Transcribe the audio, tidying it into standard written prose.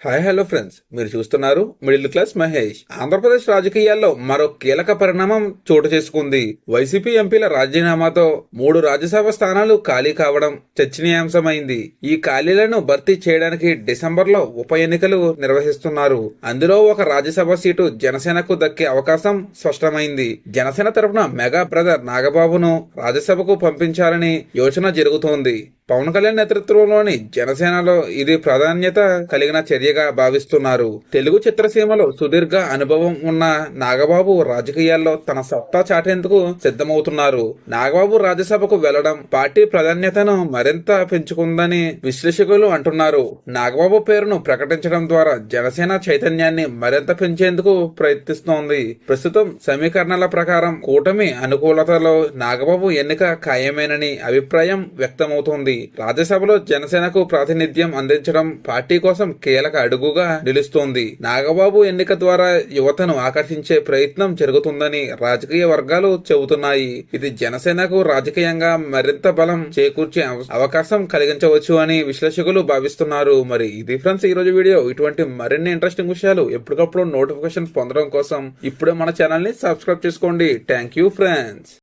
Hi hello friends, మీరు చూస్తున్నారు middle class Mahesh. Andhra Pradesh రాజకీయాల్లో మరో కీలక పరిణామం చోటు చేసుకుంది. వైసీపీ ఎంపీల రాజీనామాతో 3 రాజ్యసభ స్థానాలు ఖాళీ కావడం చర్చనీయాంశమైంది. ఈ ఖాళీలను భర్తీ చేయడానికి డిసెంబర్లో ఉప ఎన్నికలు నిర్వహిస్తున్నారు. అందులో ఒక రాజ్యసభ సీటు జనసేనకు దక్కే అవకాశం స్పష్టమైంది. జనసేన తరపున మెగా బ్రదర్ నాగబాబును రాజ్యసభకు పంపించాలని యోచన జరుగుతోంది. పవన్ కళ్యాణ్ నేతృత్వంలోని జనసేనలో ఇది ప్రాధాన్యత కలిగిన చర్యగా భావిస్తున్నారు. తెలుగు చిత్రసీమలో సుదీర్ఘ అనుభవం ఉన్న నాగబాబు రాజకీయాల్లో తన సత్తా చాటేందుకు సిద్ధమవుతున్నారు. నాగబాబు రాజ్యసభకు వెళ్లడం పార్టీ ప్రాధాన్యతను మరింత పెంచుకుందని విశ్లేషకులు అంటున్నారు. నాగబాబు పేరును ప్రకటించడం ద్వారా జనసేన చైతన్యాన్ని మరింత పెంచేందుకు ప్రయత్నిస్తోంది. ప్రస్తుతం సమీకరణల ప్రకారం కూటమి అనుకూలతలో నాగబాబు ఎన్నిక ఖాయమేనని అభిప్రాయం వ్యక్తమవుతోంది. రాజ్యసభలో జనసేనకు ప్రాతినిధ్యం అందించడం పార్టీ కోసం కీలక అడుగుగా నిలుస్తోంది. నాగబాబు ఎన్నిక ద్వారా యువతను ఆకర్షించే ప్రయత్నం జరుగుతుందని రాజకీయ వర్గాలు చెబుతున్నాయి. ఇది జనసేనకు రాజకీయంగా మరింత బలం చేకూర్చే అవకాశం కలిగించవచ్చు అని విశ్లేషకులు భావిస్తున్నారు. మరి ఇది ఫ్రెండ్స్ ఈ రోజు వీడియో. ఇటువంటి మరిన్ని ఇంట్రెస్టింగ్ విషయాలు ఎప్పటికప్పుడు నోటిఫికేషన్ పొందడం కోసం ఇప్పుడే మన ఛానల్ ని సబ్స్క్రైబ్ చేసుకోండి. Thank you friends.